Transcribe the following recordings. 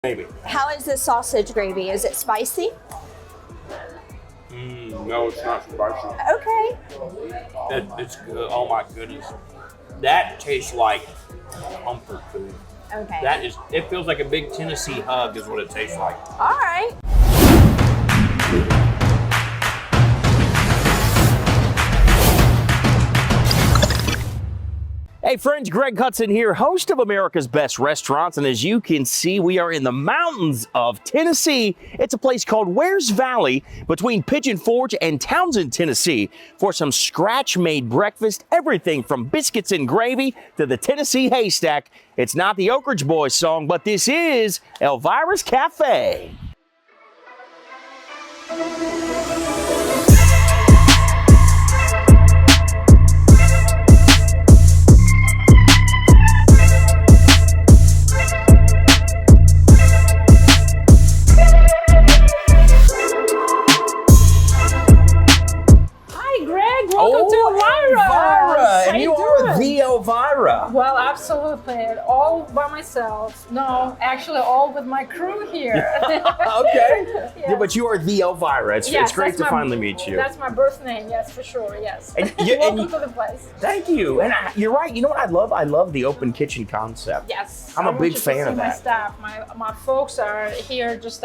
Maybe. How is the sausage gravy? Is it spicy? No, it's not spicy. Okay. It's good. Oh my goodness. That tastes like comfort food. Okay. It feels like a big Tennessee hug is what it tastes like. All right. Hey friends, Greg Hudson here, host of America's Best Restaurants, and as you can see, we are in the mountains of Tennessee. It's a place called Wares Valley between Pigeon Forge and Townsend, Tennessee for some scratch-made breakfast, everything from biscuits and gravy to the Tennessee haystack. It's not the Oak Ridge Boys song, but this is Elvira's Cafe. Welcome to Elvira. And you are the Elvira. Well, absolutely. All by myself. No, actually all with my crew here. Okay. Yes. Yeah, but you are the Elvira. It's great to finally meet you. That's my birth name, yes, for sure, yes. Welcome to the place. Thank you. And you're right. You know what I love? I love the open kitchen concept. Yes. I'm a big fan of that. My staff, my folks are here just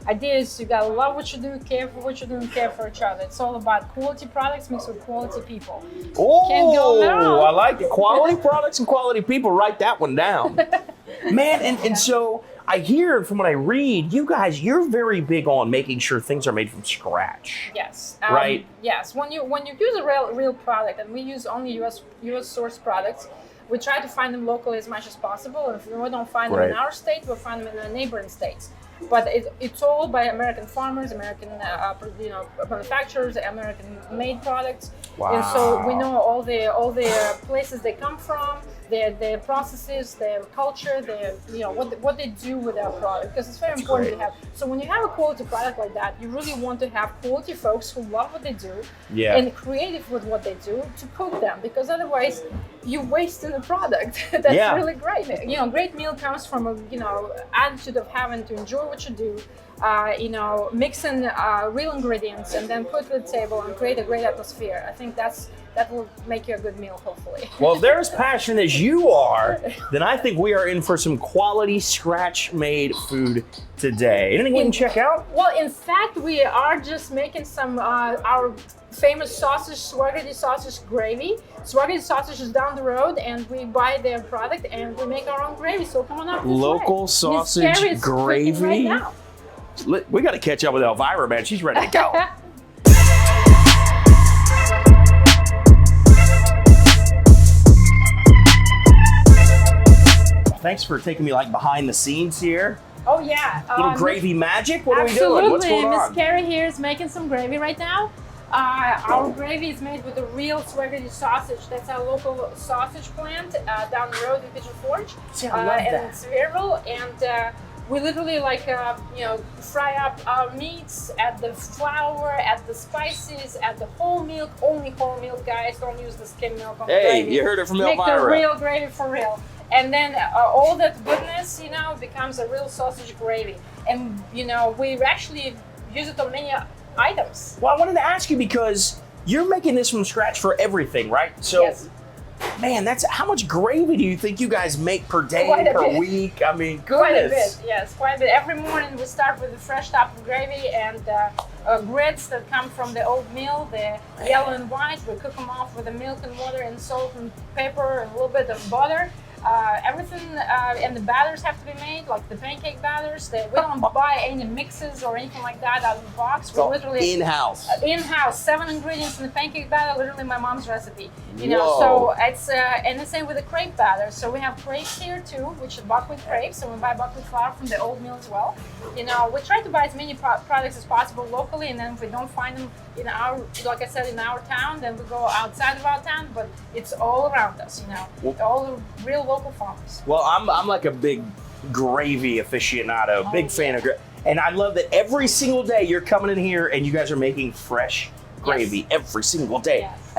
ideas. You gotta love what you do, care for what you do, and care for each other. It's all about quality products mixed with quality people. Oh, can't go wrong. I like it. Quality products and quality people. Write that one down. Man, and so I hear from what I read, you guys, you're very big on making sure things are made from scratch. Yes. Right? Yes. When you use a real product, and we use only US sourced products, we try to find them locally as much as possible. And if we don't find them in our state, we'll find them in the neighboring states. But it's all by American farmers, American manufacturers, American-made products. Wow. And so we know all the places they come from, their processes, their culture, what they do with their product, because it's very important to have. So when you have a quality product like that, you really want to have quality folks who love what they do and creative with what they do to cook them, because otherwise you're wasting the product. That's really great. Great meal comes from attitude of having to enjoy what you do, mixing real ingredients and then put it at the table and create a great atmosphere. I think that will make you a good meal, hopefully. Well, if they're as passionate as you are, then I think we are in for some quality scratch-made food today. Anything we can check out? Well, in fact, we are just making some our famous sausage, Swaggerty sausage gravy. Swaggerty sausage is down the road, and we buy their product and we make our own gravy. So come on up. Local sausage gravy. Right now. We got to catch up with Elvira, man. She's ready to go. Thanks for taking me behind the scenes here. Oh yeah. Little gravy magic? What are we doing? What's going on? Miss Carrie here is making some gravy right now. Our gravy is made with a real Swaggerty sausage. That's our local sausage plant down the road in Pigeon Forge. See, I love that. In Sevierville. And we literally fry up our meats, add the flour, add the spices, add the whole milk. Only whole milk, guys. Don't use the skim milk on the gravy. Hey, you heard it from Make Elvira. the real gravy for real. And then all that goodness, becomes a real sausage gravy. And, we actually use it on many items. Well, I wanted to ask you because you're making this from scratch for everything, right? So, yes. Man, how much gravy do you think you guys make per day, per week? I mean, goodness. Quite a bit, yes, quite a bit. Every morning we start with a fresh top of gravy and grits that come from the oatmeal, the yellow and white. We cook them off with the milk and water and salt and pepper and a little bit of butter. Everything and the batters have to be made, like the pancake batters. We don't buy any mixes or anything like that out of the box. We literally in-house. In-house, 7 ingredients in the pancake batter, literally my mom's recipe. Whoa. So it's and the same with the crepe batter. So we have crepes here too, which is buckwheat crepes, and we buy buckwheat flour from the oatmeal as well. We try to buy as many products as possible locally, and then if we don't find them in like I said, in our town, then we go outside of our town. But it's all around us, all the real local farmers. Well, I'm like a big gravy aficionado, big fan of gravy. And I love that every single day you're coming in here and you guys are making fresh gravy every single day. Yes.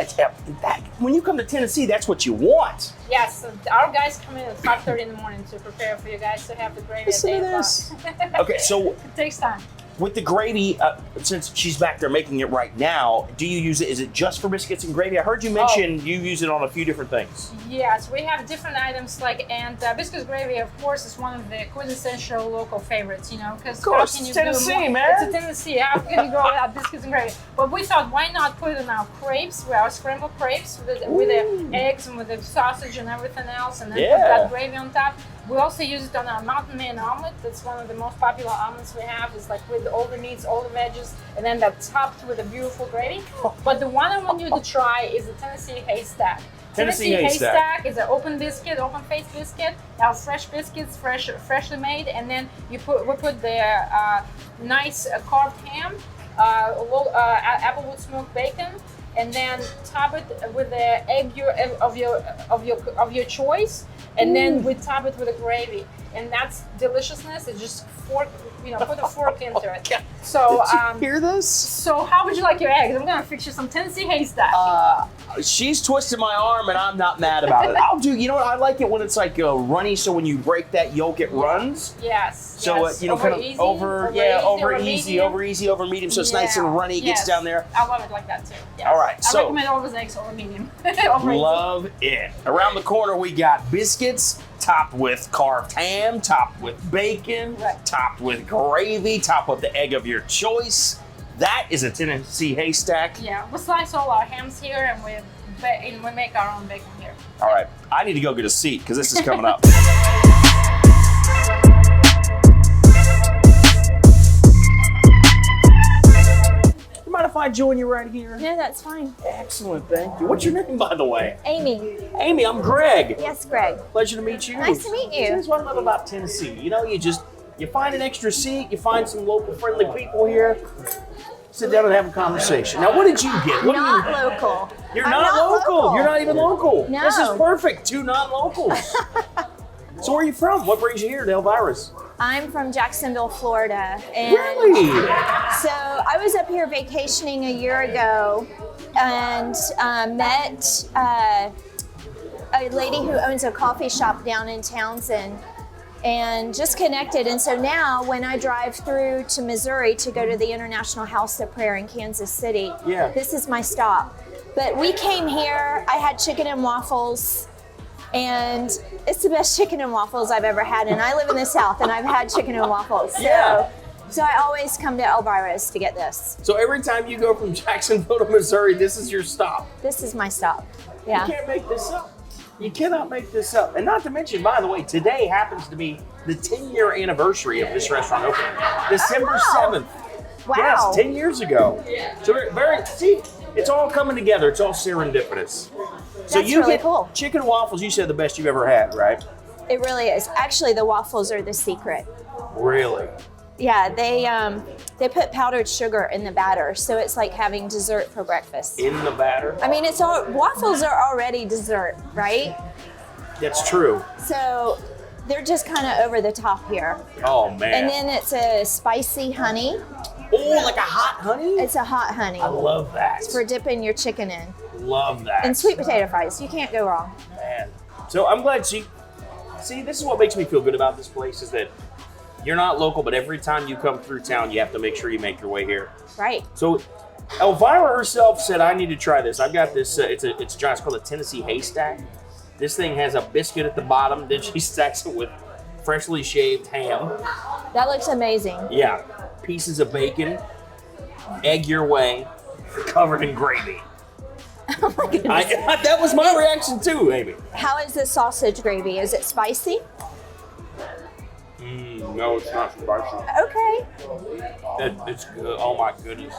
When you come to Tennessee, that's what you want. Yes, so our guys come in at 5:30 in the morning to prepare for you guys to have the gravy Listen at to 8 this. o'clock. Okay, so It takes time. with the gravy, since she's back there making it right now, do you use it? Is it just for biscuits and gravy? I heard you mention you use it on a few different things. Yes, we have different items and biscuits gravy, of course, is one of the quintessential local favorites, because Of course, it's Tennessee, man. It's a Tennessee. How can you go without biscuits and gravy? But we thought, why not put it in our crepes, our scrambled crepes with the eggs and with the sausage and everything else, and then put that gravy on top. We also use it on our mountain man omelet. That's one of the most popular omelets we have. It's like with all the meats, all the veggies, and then that's topped with a beautiful gravy. But the one I want you to try is the Tennessee haystack. Tennessee haystack is an open biscuit, open-faced biscuit. Our fresh biscuits, freshly made, and then we put the nice carved ham, applewood smoked bacon, and then top it with the egg of your choice, and then we top it with a gravy, and that's deliciousness. It's just put a fork into it. So Did you hear this? So how would you like your eggs? I'm gonna fix you some Tennessee haystack. She's twisted my arm, and I'm not mad about it. I'll do. You know what? I like it when it's like runny. So when you break that yolk, it runs. Yes. So yes. kind of over easy, over medium. So it's nice and runny. Gets down there. I love it like that too. Yes. All right. I recommend all those eggs over medium. Over love it. Around the corner, we got biscuits topped with carved ham, topped with bacon, topped with gravy, topped with the egg of your choice. That is a Tennessee haystack. Yeah, we slice all our hams here, and we make our own bacon here. All right, I need to go get a seat because this is coming up. Mind if I join you right here? No, that's fine. Excellent, thank you. What's your name, by the way? Amy. Amy, I'm Greg. Yes, Greg. Pleasure to meet you. Nice to meet you. Here's what I love about Tennessee. You find an extra seat, you find some local friendly people here, sit down and have a conversation. Now, what did you get? Not local. You're I'm not local. You're not even local. No. This is perfect. 2 non-locals. So where are you from? What brings you here to Elvira's? I'm from Jacksonville, Florida. And Really? So I was up here vacationing a year ago and met a lady who owns a coffee shop down in Townsend and just connected. And so now when I drive through to Missouri to go to the International House of Prayer in Kansas City, this is my stop. But we came here, I had chicken and waffles, and it's the best chicken and waffles I've ever had. And I live in the South, and I've had chicken and waffles. So I always come to Elvira's to get this. So every time you go from Jacksonville to Missouri, this is your stop. This is my stop. Yeah. You can't make this up. You cannot make this up. And not to mention, by the way, today happens to be the 10-year anniversary of this restaurant opening. December 7th. Wow. Yes, 10 years ago. So it's all coming together. It's all serendipitous. So That's you really get cool. Chicken waffles, you said the best you've ever had, right? It really is. Actually, the waffles are the secret. Really? Yeah, they put powdered sugar in the batter, so it's like having dessert for breakfast. In the batter? I mean, waffles are already dessert, right? That's true. So they're just kind of over the top here. Oh, man. And then it's a spicy honey. Oh, like a hot honey? It's a hot honey. I love that. It's for dipping your chicken in. Love that. And sweet potato fries. You can't go wrong. Man. So I'm glad this is what makes me feel good about this place is that you're not local, but every time you come through town, you have to make sure you make your way here. Right. So Elvira herself said, I need to try this. I've got this, it's called a Tennessee haystack. This thing has a biscuit at the bottom, then she stacks it with freshly shaved ham. That looks amazing. Yeah. Pieces of bacon, egg your way, covered in gravy. Oh my goodness. That was my reaction too, Amy. How is the sausage gravy? Is it spicy? No, it's not spicy. Okay. It's good. Oh my goodness.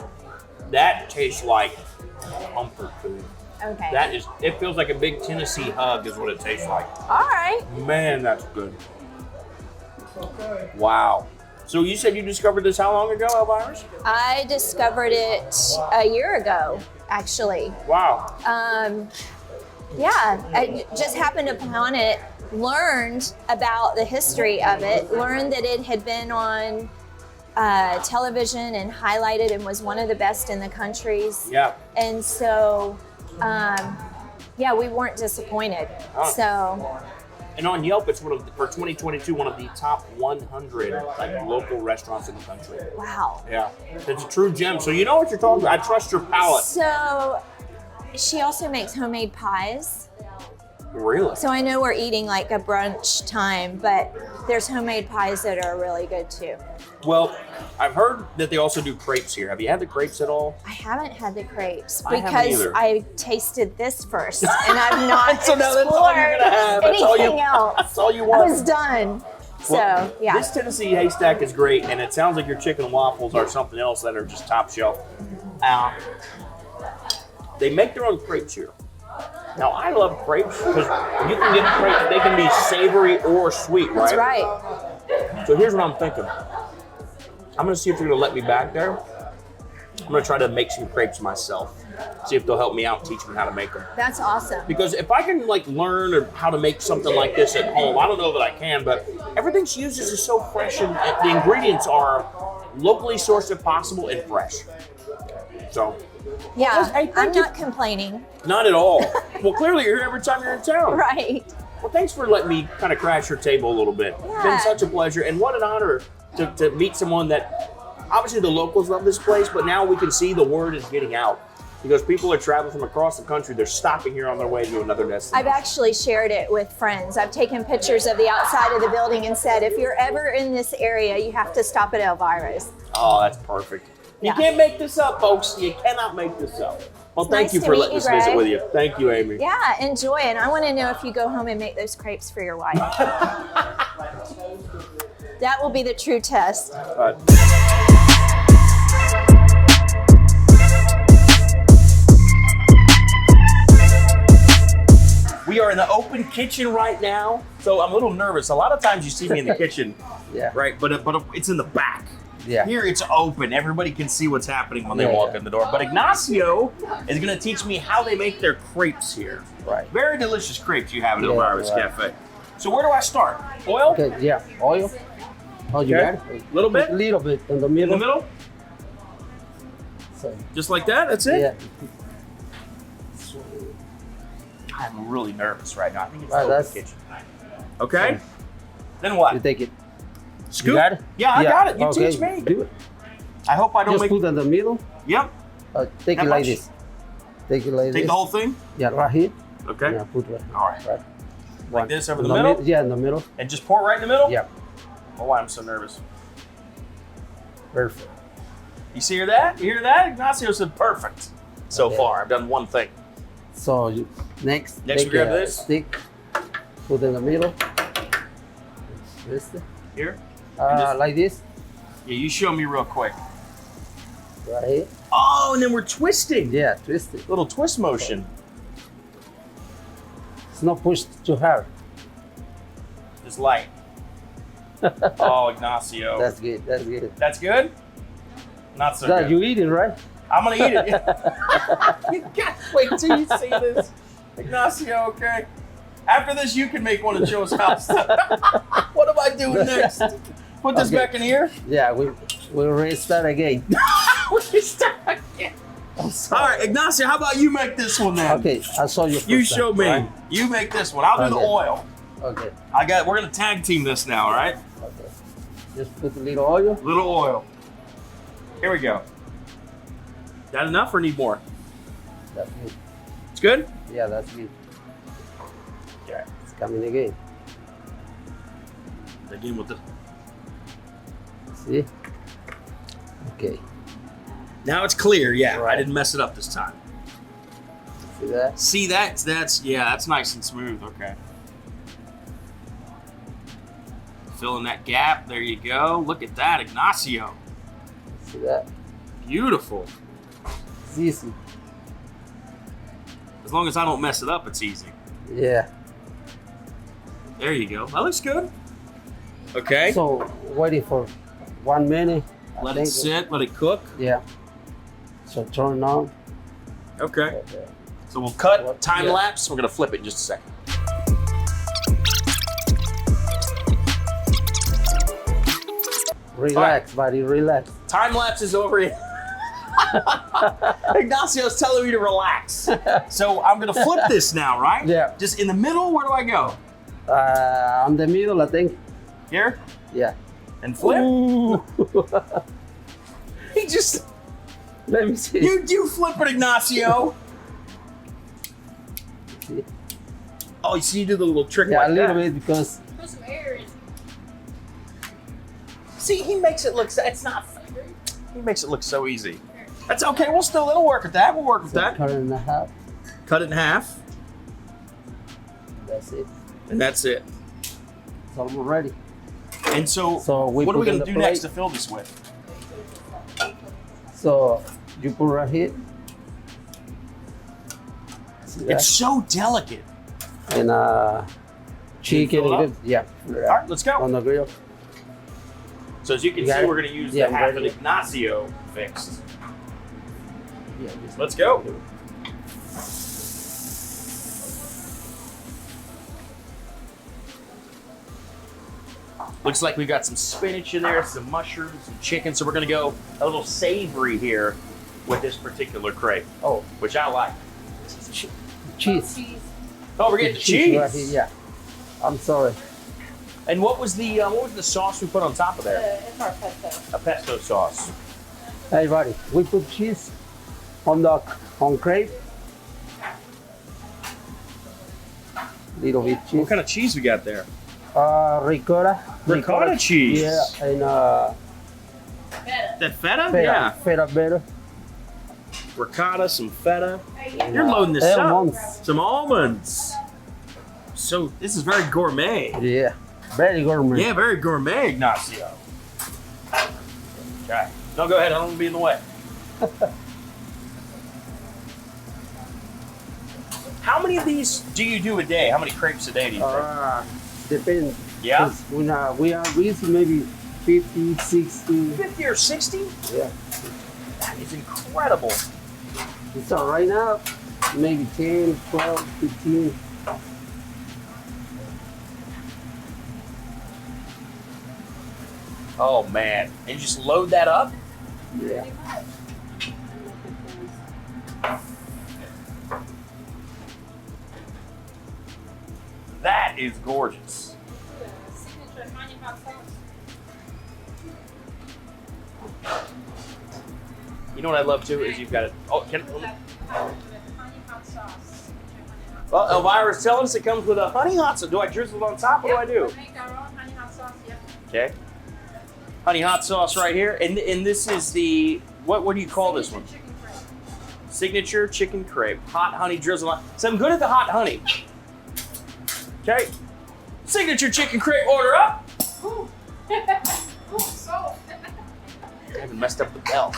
That tastes like comfort food. Okay. It feels like a big Tennessee hug is what it tastes like. All right. Man, that's good. Wow. So you said you discovered this how long ago, Elvira? I discovered it a year ago, actually. Wow. Yeah, I just happened upon it, learned about the history of it, learned that it had been on television and highlighted and was one of the best in the countries. Yeah. And so yeah, we weren't disappointed. Oh. So And on Yelp, it's for 2022 one of the top 100 like local restaurants in the country. wow. Yeah, it's a true gem. So you know what you're talking about. I trust your palate. So she also makes homemade pies. Really? So I know we're eating like a brunch time, but there's homemade pies that are really good too. Well, I've heard that they also do crepes here. Have you had the crepes at all? I haven't had the crepes I haven't because either. I tasted this first, and I've not So now that's all you're explored gonna have. That's all you- anything else. That's all you I want. was done. Well, So yeah, This Tennessee haystack is great, and it sounds like your chicken and waffles are something else that are just top shelf. They make their own crepes here. Now, I love crepes because you can get crepes. They can be savory or sweet, right? that's right. So here's what I'm thinking. I'm gonna see if they're gonna let me back there. I'm gonna try to make some crepes myself. See if they'll help me out and teach me how to make them. That's awesome. Because if I can like learn or how to make something like this at home, I don't know that I can, but everything she uses is so fresh and the ingredients are locally sourced if possible and fresh. So, Yeah, Hey, thank I'm you. not complaining. not at all. Well, clearly you're here every time you're in town. Right. Well, thanks for letting me kind of crash your table a little bit. It's been Yeah. such a pleasure, and what an honor to meet someone that, obviously the locals love this place, but now we can see the word is getting out. Because people are traveling from across the country, they're stopping here on their way to another destination. I've actually shared it with friends. I've taken pictures of the outside of the building and said, if you're ever in this area, you have to stop at Elvira's. Oh, that's perfect. You Yeah. can't make this up, folks. You cannot make this up. Well, thank nice you to for meet letting you, us visit Greg. with you. Thank you, Amy. Yeah, enjoy it. And I want to know if you go home and make those crepes for your wife. That will be the true test. We are in the open kitchen right now, so I'm a little nervous. A lot of times you see me in the kitchen, Yeah. right? But it's in the back. Yeah. Here it's open. Everybody can see what's happening when they Yeah, walk yeah. in the door. But Ignacio is going to teach me how they make their crepes here. Right. Very delicious crepes you have at Yeah, Elvira's right. Cafe. So where do I start? Oil? Okay, yeah. Oil. Oh, you Okay. got it? Little bit? A little bit in the In middle. the middle? So, Just like that? That's it? yeah. I'm really nervous right now. I think it's Right, the open that's- kitchen. Okay. Then You what? take it. Scoop? You got it? Yeah, I got it. You okay. teach me. Do it. I hope I don't Just make. put in the middle. Yep. Take That it like much? this. Take it like Take this. the whole thing. Yeah, right here. Okay. Yeah, put right. All right. Right. Like this over In the middle? Yeah, in the middle. And just pour it right in the middle? Yeah. Oh, I'm so nervous. Perfect. You hear that? You hear that? Ignacio said perfect. So Okay. far, I've done one thing. So next, Next we take grab a this? stick. Put in the middle. This. Here? just- Like this. Yeah, you show me real quick. Right here. Oh, and then we're twisting. Yeah, twist it. Little twist motion. It's not pushed too hard. Just light. Oh, Ignacio. That's good. That's good. That's good? Not so That good. you eating, right? I'm gonna eat it. You gotta wait till you see this. Ignacio, okay? After this, you can make one and show us how. What am I doing next? Put this Okay. back in here? Yeah, we'll restart again. We start again. I'm All sorry. right, Ignacio, how about you make this one then? Okay, I saw you. You first show time, me. right? You make this one. I'll do the Okay. oil. Okay. We're gonna tag team this now, all right? Okay. Just put a little oil. Little oil. Here we go. That enough or need more? That's good. It's good? Yeah, that's good. Okay. It's coming again. Again with the. See? Okay. Now it's clear. Yeah, I Right. didn't mess it up this time. See that? See that's nice and smooth. Okay. Filling that gap. There you go. Look at that, Ignacio. See that? Beautiful. It's easy. As long as I don't mess it up, it's easy. Yeah. There you go. That looks good. Okay. So waiting for 1 minute. I Let it think. sit. Let it cook. Yeah. So turn it on. Okay. Okay. So we'll cut What- time yeah. lapse. We're gonna flip it in just a second. Relax, buddy. Relax. Time lapse is over. Ignacio's telling me to relax. So I'm gonna flip this now, right? Yeah. Just in the middle, where do I go? On the middle, I think. Here? Yeah. And flip? He just, Let me see. you flip it, Ignacio. Oh, you see you do the little trick Yeah, like a little that. bit because Put some air in. See, he makes it look, it's not, he makes it look so easy. That's okay, that'll work with that, we'll work with that. cut it in half. Cut it in half, That's it. and that's it. It's almost ready. And so, So we what are we put in gonna the do next plate. to fill this with? So you put right here. See that? It's so delicate. And chicken. fill it and good. Yeah. All right, let's go. On the grill. So as you can You got see, it? we're gonna use Yeah, the half ready. of Ignacio fixed. Yeah. Just Let's go. Looks like we've got some spinach in there, some mushrooms, some chicken. So we're gonna go a little savory here with this particular crepe, Oh, which I like. cheese. Oh, we're getting the cheese. right here. Yeah. I'm sorry. And what was the sauce we put on top of there? It's our pesto. A pesto sauce. Hey, buddy. We put cheese on crepe. Little bit cheese. What kind of cheese we got there? Ricotta. Ricotta cheese. Yeah, and That feta? feta, Yeah. feta better. Ricotta, some feta. You're loading this up. Almonds. Some almonds. So this is very gourmet. Yeah, very gourmet. Yeah, very gourmet, Ignacio. Okay. No, go ahead. I don't want to be in the way. How many of these do you do a day? How many crepes a day do you think? Depends. Yeah? 'Cause we are busy, maybe 50, 60. 50 or 60? Yeah. That is incredible. So right now, maybe 10, 12, 15. Oh, man. And you just load that up? Yeah. That is gorgeous. Signature honey hot sauce. You know what I love too is you've got it. Oh, Honey hot sauce. well, Elvira's telling us it comes with a honey hot sauce. Do I drizzle it on top? What do I do? We make our own honey hot sauce. Yep. Okay. Honey hot sauce right here, and this is the what do you call this one? Chicken crepe. Signature chicken crepe, hot honey drizzle on. So I'm good at the hot honey. Okay. Signature chicken crepe order up. Ooh. Ooh, so. I haven't messed up the bell.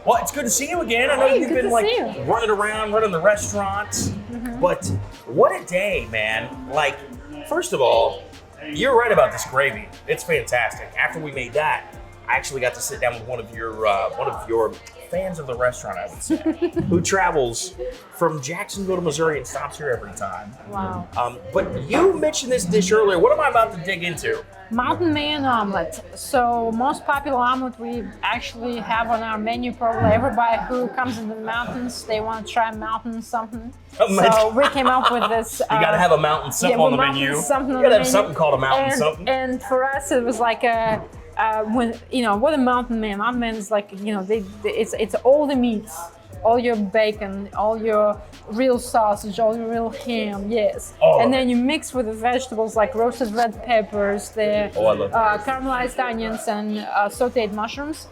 Well, it's good to see you again. I know Hey, you've good been to like see you. running around, running the restaurant. But what a day, man. Like, first of all, you're right about this gravy. It's fantastic. After we made that, I actually got to sit down with one of your fans of the restaurant, I would say, who travels from Jacksonville to Missouri and stops here every time. Wow. But you mentioned this dish earlier. What am I about to dig into? Mountain man omelet. So most popular omelet we actually have on our menu. Probably everybody who comes in the mountains, they want to try mountain something. So we came up with this. You gotta have a mountain something on the menu. You gotta have something called a mountain something. And for us, it was like a. When what a mountain man. Mountain man is like it's all the meats, all your bacon, all your real sausage, all your real ham. Yes. Oh. And then you mix with the vegetables like roasted red peppers, the Oh, I love that. caramelized onions, and sautéed mushrooms,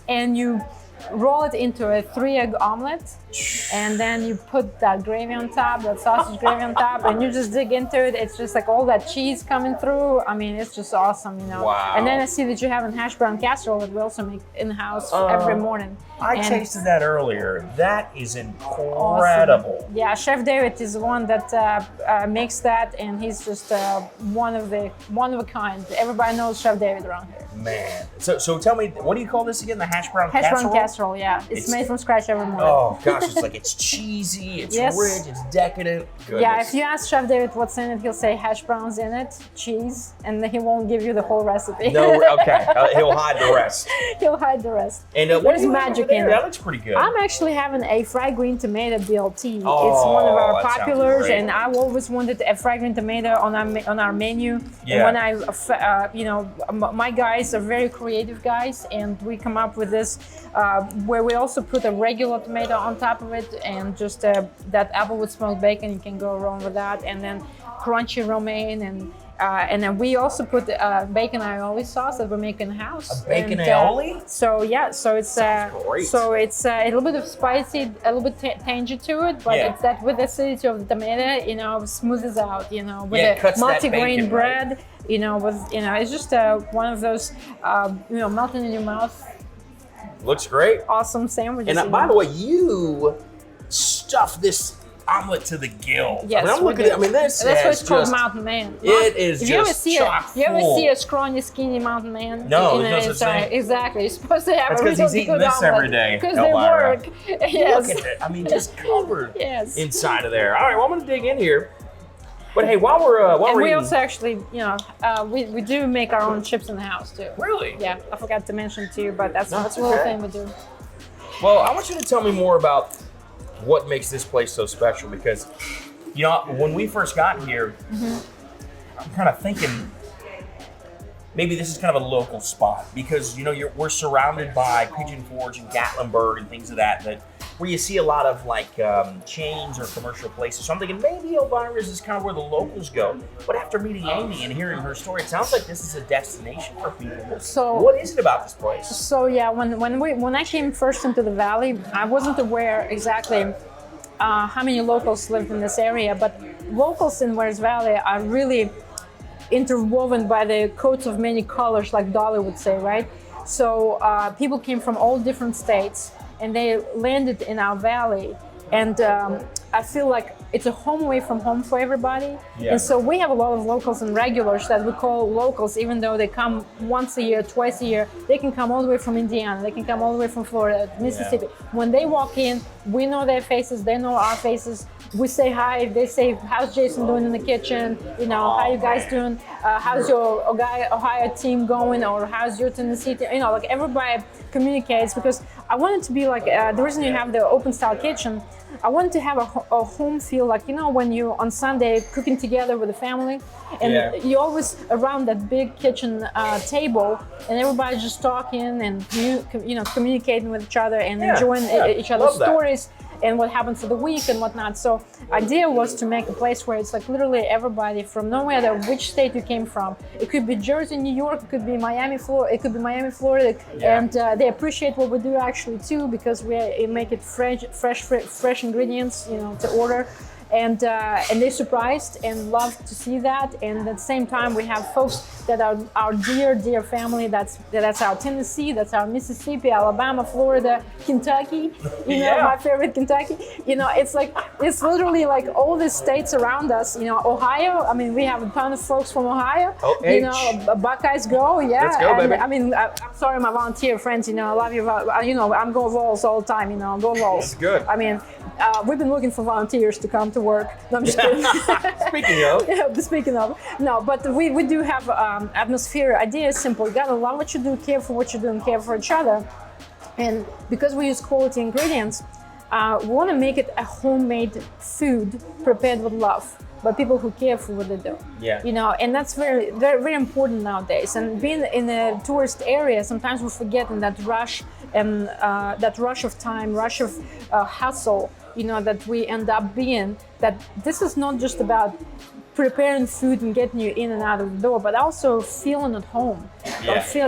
and you roll it into a 3-egg omelet, and then you put that gravy on top, that sausage gravy on top, and you just dig into it. It's just like all that cheese coming through. I mean, it's just awesome, you know. Wow. And then I see that you have a hash brown casserole that we also make in the house every morning. I And tasted that earlier. That is incredible. awesome. Yeah, Chef David is the one that makes that, and he's just one of a kind. Everybody knows Chef David around here. Man. So tell me, what do you call this again? The hash brown Hash casserole? brown casserole, yeah. It's made from scratch every morning. Oh gosh, it's like it's cheesy, it's Yes. rich, it's decadent. Goodness. Yeah, if you ask Chef David what's in it, he'll say hash browns in it, cheese, and then he won't give you the whole recipe. No, okay. He'll hide the rest. He'll hide the rest. And what There's do you have magic over there? in it. That looks pretty good. I'm actually having a fried green tomato BLT. Oh, it's one of our that sounds populars, great. and I've always wanted a fried green tomato on our menu. Yeah. And when my guys are very creative guys, and we come up with this where we also put a regular tomato on top of it, and just that apple with smoked bacon. You can go wrong with that, and then crunchy romaine and then we also put bacon aioli sauce that we make in the house. A bacon And, aioli? So yeah, so it's great. so it's a little bit of spicy, a little bit tangy to it, but Yeah. it's that with the acidity of the tomato, smoothes out, with Yeah, it the cuts that multi-grain bacon, bread, right? it's just one of those, melting in your mouth, Looks great. awesome sandwiches. And by the way, you stuff this omelet to the gills. Yes, I'm we looking do. at, this That's why is it's called just, Mountain Man. it is If you ever just see chock you ever full. see a scrawny, skinny mountain man? No, there's no such thing. Exactly. You're supposed to have That's a 'cause really he's eating good this omelet, every day, because they Elvira. work. Yes. Look at it. Just covered Yes. inside of there. All right, well, I'm going to dig in here. But hey, while we're And we eating, also actually, we do make our own chips in the house too. really? Yeah, I forgot to mention to you, but that's No, a that's little okay. thing we do. Well, I want you to tell me more about what makes this place so special, because when we first got here, I'm kind of thinking maybe this is kind of a local spot, because we're surrounded by Pigeon Forge and Gatlinburg and things of that where you see a lot of chains or commercial places. So I'm thinking maybe Elvira's is kind of where the locals go. But after meeting Amy and hearing her story, it sounds like this is a destination for people. So- what is it about this place? So yeah, when I came first into the valley, I wasn't aware exactly how many locals lived in this area, but locals in Wears Valley are really interwoven by the coats of many colors, like Dolly would say, right? So people came from all different states, and they landed in our valley, and I feel like it's a home away from home for everybody. Yeah. And so we have a lot of locals and regulars that we call locals, even though they come once a year, twice a year. They can come all the way from Indiana, they can come all the way from Florida, Mississippi. When they walk in, we know their faces, they know our faces. We say hi, they say, how's Jason doing in the kitchen? How you guys doing? How's your Ohio team going? Or how's your Tennessee team? Everybody communicates, because I want it to be like, the reason you have the open style kitchen, I wanted to have a home feel, like, when you on Sunday cooking together with the family, and you're always around that big kitchen table, and everybody's just talking and communicating with each other and enjoying each other's Love that. stories and what happened for the week and whatnot. So idea was to make a place where it's like literally everybody from no matter which state you came from. It could be Jersey, New York, it could be Miami, Florida, Florida, and they appreciate what we do actually too, because we make it fresh ingredients, to order. And they're surprised and love to see that. And at the same time, we have folks that are our dear family. That's our Tennessee, that's our Mississippi, Alabama, Florida, Kentucky. My favorite Kentucky. It's literally like all the states around us. Ohio. I mean, we have a ton of folks from Ohio. Buckeyes go. Yeah. Let's go, baby. I mean, I'm sorry, my volunteer friends. I love you. I'm go Vols all the time. Go Vols. That's good. I mean, we've been looking for volunteers to come to work. No, I'm just kidding. Speaking of. No, but we do have atmosphere. Idea is simple. You gotta love what you do, care for what you do, and care for each other. And because we use quality ingredients, we want to make it a homemade food prepared with love by people who care for what they do. Yeah. And that's very, very, very important nowadays. And being in a tourist area, sometimes we forget in that rush and that rush of time, rush of hustle, that we end up being, that this is not just about preparing food and getting you in and out of the door, but also feeling at home.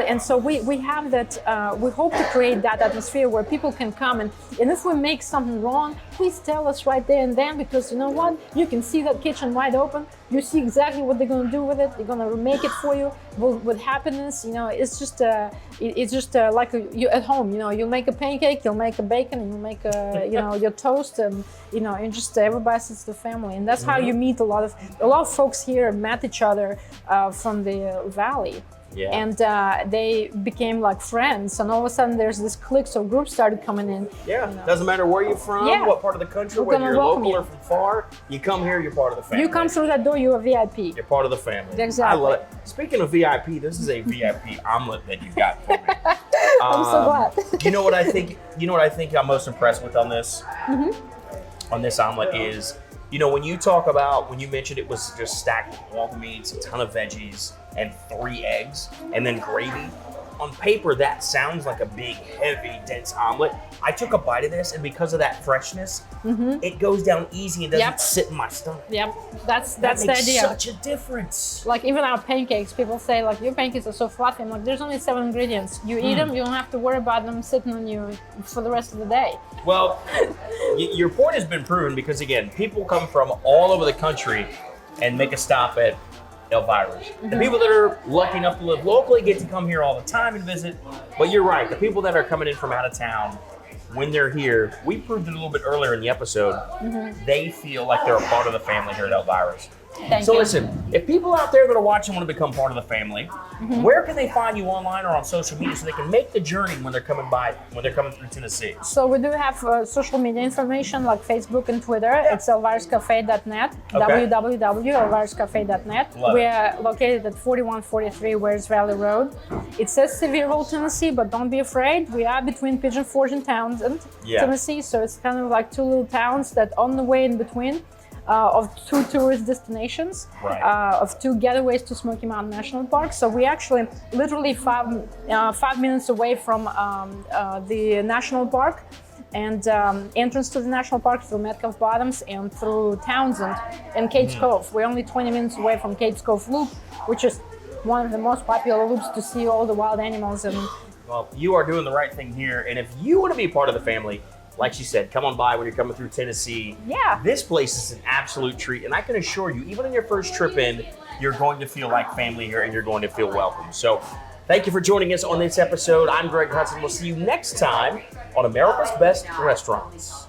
And so we have that, we hope to create that atmosphere where people can come and if we make something wrong, please tell us right there and then, because you know what? You can see that kitchen wide open. You see exactly what they're going to do with it. They're going to make it for you with happiness. It's just like you at home. You'll make a pancake, you'll make a bacon, and you'll make your toast, and and just everybody sits the family, and that's how you meet a lot of folks here met each other from the valley. Yeah. And they became like friends, and all of a sudden there's this cliques or groups started coming in. Yeah, you know. doesn't matter where you're from, Yeah. what part of the country, We're whether gonna you're welcome local you. or from far, you come here, you're part of the family. You come through that door, you're a VIP. You're part of the family. Exactly. I love it. Speaking of VIP, this is a VIP omelet that you've got for me. I'm so glad. You know what I think? You know what I think I'm most impressed with on this? On this omelet is, you know, when you mentioned it was just stacked with all the meats, a ton of veggies, and 3 eggs, and then gravy. On paper, that sounds like a big, heavy, dense omelet. I took a bite of this, and because of that freshness, it goes down easy and doesn't sit in my stomach. Yep, that's That the makes idea. such a difference. Like even our pancakes, people say like your pancakes are so fluffy. I'm like, there's only 7 ingredients. You eat them, you don't have to worry about them sitting on you for the rest of the day. Well, your point has been proven because, again, people come from all over the country and make a stop at Elvira's. The people that are lucky enough to live locally get to come here all the time and visit. But you're right, the people that are coming in from out of town, when they're here, we proved it a little bit earlier in the episode, they feel like they're a part of the family here at Elvira's. Thank So you. listen, if people out there that are watching want to become part of the family, where can they find you online or on social media so they can make the journey when they're coming through Tennessee? So we do have social media information like Facebook and Twitter. It's elvirascafe.net, Okay. www.elvirascafe.net. Love We it. are located at 4143 Wears Valley Road. It says Sevierville, Tennessee, but don't be afraid. We are between Pigeon Forge and Townsend, Yeah. Tennessee. So it's kind of like 2 little towns that on the way in between. Of 2 tourist destinations, Right. of 2 getaways to Smoky Mountain National Park. So we actually literally 5 minutes away from the national park, and entrance to the national park through Metcalf Bottoms and through Townsend and Cates Cove. We're only 20 minutes away from Cates Cove Loop, which is one of the most popular loops to see all the wild animals. And Well, you are doing the right thing here, and if you want to be part of the family, like she said, come on by when you're coming through Tennessee. Yeah. This place is an absolute treat, and I can assure you, even on your first trip in, you're going to feel like family here, and you're going to feel welcome. So thank you for joining us on this episode. I'm Greg Hudson. We'll see you next time on America's Best Restaurants.